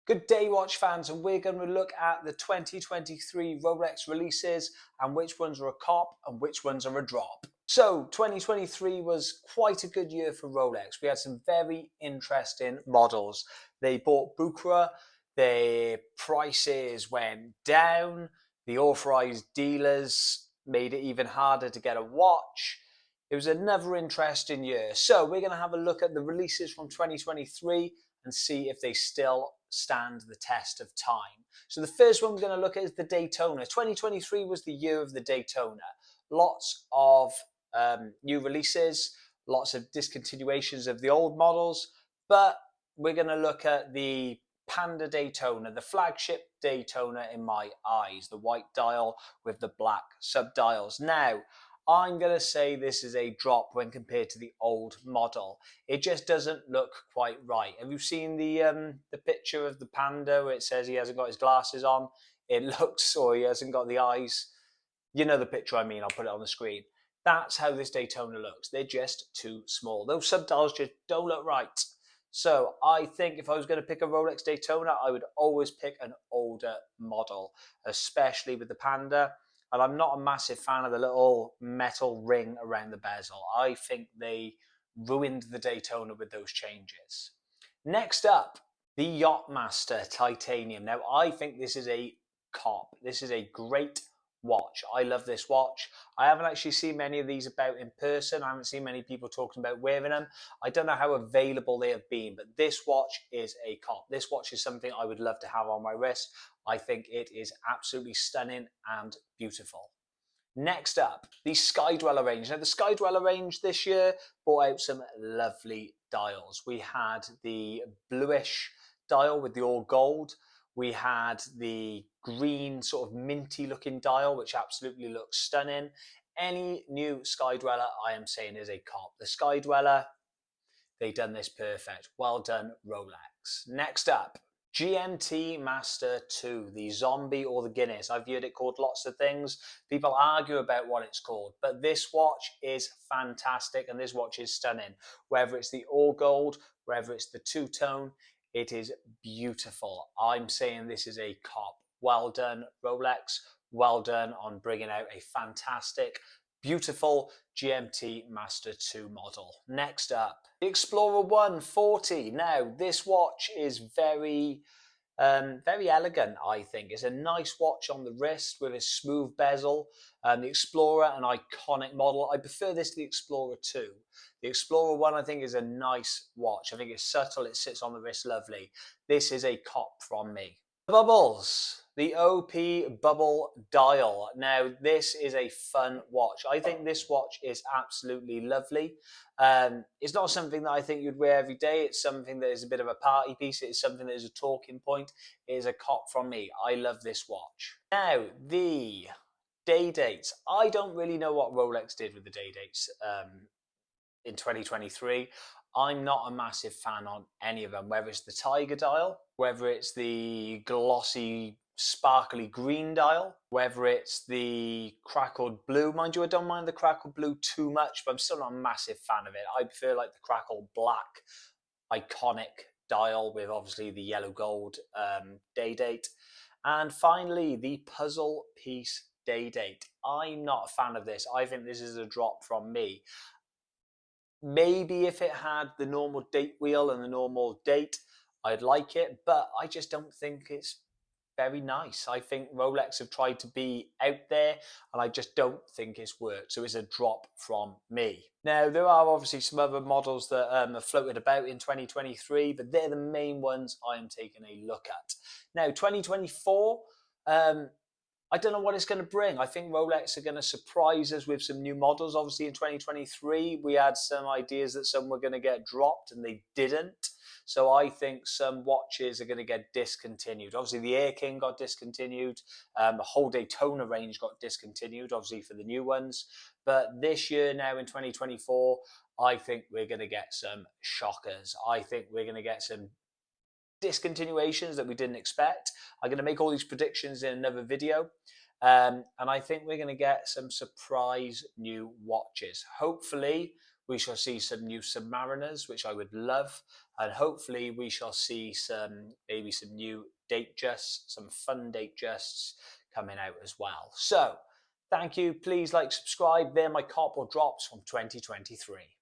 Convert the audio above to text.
Good day, watch fans, and we're going to look at the 2023 Rolex releases and which ones are a cop and which ones are a drop. So, 2023 was quite a good year for Rolex. We had some very interesting models. They bought Bucherer, their prices went down, the authorized dealers made it even harder to get a watch. It was another interesting year. So, we're going to have a look at the releases from 2023 and see if they still stand the test of time. So the first one we're going to look at is the Daytona. 2023 was the year of the Daytona. Lots of new releases, lots of discontinuations of the old models, but we're going to look at the Panda Daytona, the flagship Daytona in my eyes, the white dial with the black subdials. Now, I'm going to say this is a drop when compared to the old model. It just doesn't look quite right. Have you seen the picture of the Panda where it says he hasn't got his glasses on? It looks, or he hasn't got the eyes. You know the picture I mean, I'll put it on the screen. That's how this Daytona looks. They're just too small. Those subdials just don't look right. So I think if I was going to pick a Rolex Daytona, I would always pick an older model, especially with the Panda. And I'm not a massive fan of the little metal ring around the bezel. I think they ruined the Daytona with those changes. Next up, the Yachtmaster Titanium. Now, I think this is a cop. This is a great watch. I love this watch. I haven't actually seen many of these about in person. I haven't seen many people talking about wearing them. I don't know how available they have been, but this watch is a cop. This watch is something I would love to have on my wrist. I think it is absolutely stunning and beautiful. Next up, the Skydweller range. Now, the Skydweller range this year brought out some lovely dials. We had the bluish dial with the all gold. We had the green sort of minty looking dial, which absolutely looks stunning. Any new Skydweller, I am saying, is a cop. The Skydweller, they done this perfect. Well done, Rolex. Next up, GMT Master 2, the Zombie or the Guinness. I've heard it called lots of things. People argue about what it's called, but this watch is fantastic and this watch is stunning. Whether it's the all gold, whether it's the two-tone, it is beautiful. I'm saying this is a cop. Well done, Rolex. Well done on bringing out a fantastic, beautiful GMT Master 2 model. Next up, the Explorer 140. Now, this watch is very elegant, I think. It's a nice watch on the wrist with a smooth bezel. The Explorer, an iconic model. I prefer this to the Explorer 2. The Explorer 1, I think, is a nice watch. I think it's subtle. It sits on the wrist lovely. This is a cop from me. Bubbles, the OP Bubble Dial. Now, this is a fun watch. I think this watch is absolutely lovely. It's not something that I think you'd wear every day. It's something that is a bit of a party piece. It's something that is a talking point. It is a cop from me. I love this watch. Now, the day dates. I don't really know what Rolex did with the day dates in 2023. I'm not a massive fan on any of them, whether it's the Tiger dial, whether it's the glossy, sparkly green dial, whether it's the crackled blue. Mind you, I don't mind the crackled blue too much, but I'm still not a massive fan of it. I prefer like the crackled black, iconic dial with obviously the yellow gold day date. And finally, the puzzle piece day date. I'm not a fan of this. I think this is a drop from me. Maybe if it had the normal date wheel and the normal date, I'd like it, but I just don't think it's very nice. I think Rolex have tried to be out there, and I just don't think it's worked. So it's a drop from me. Now, there are obviously some other models that are floated about in 2023, but they're the main ones I am taking a look at. Now, 2024, I don't know what it's going to bring. I think Rolex are going to surprise us with some new models. Obviously, in 2023, we had some ideas that some were going to get dropped and they didn't. So I think some watches are going to get discontinued. Obviously, the Air King got discontinued. The whole Daytona range got discontinued, obviously, for the new ones. But this year now in 2024, I think we're going to get some shockers. I think we're going to get some discontinuations that we didn't expect. I'm going to make all these predictions in another video. And I think we're going to get some surprise new watches. Hopefully, we shall see some new Submariners, which I would love. and hopefully we shall see maybe some new date justs, some fun date justs coming out as well. So thank you. Please like, subscribe. They're my cop or drops from 2023.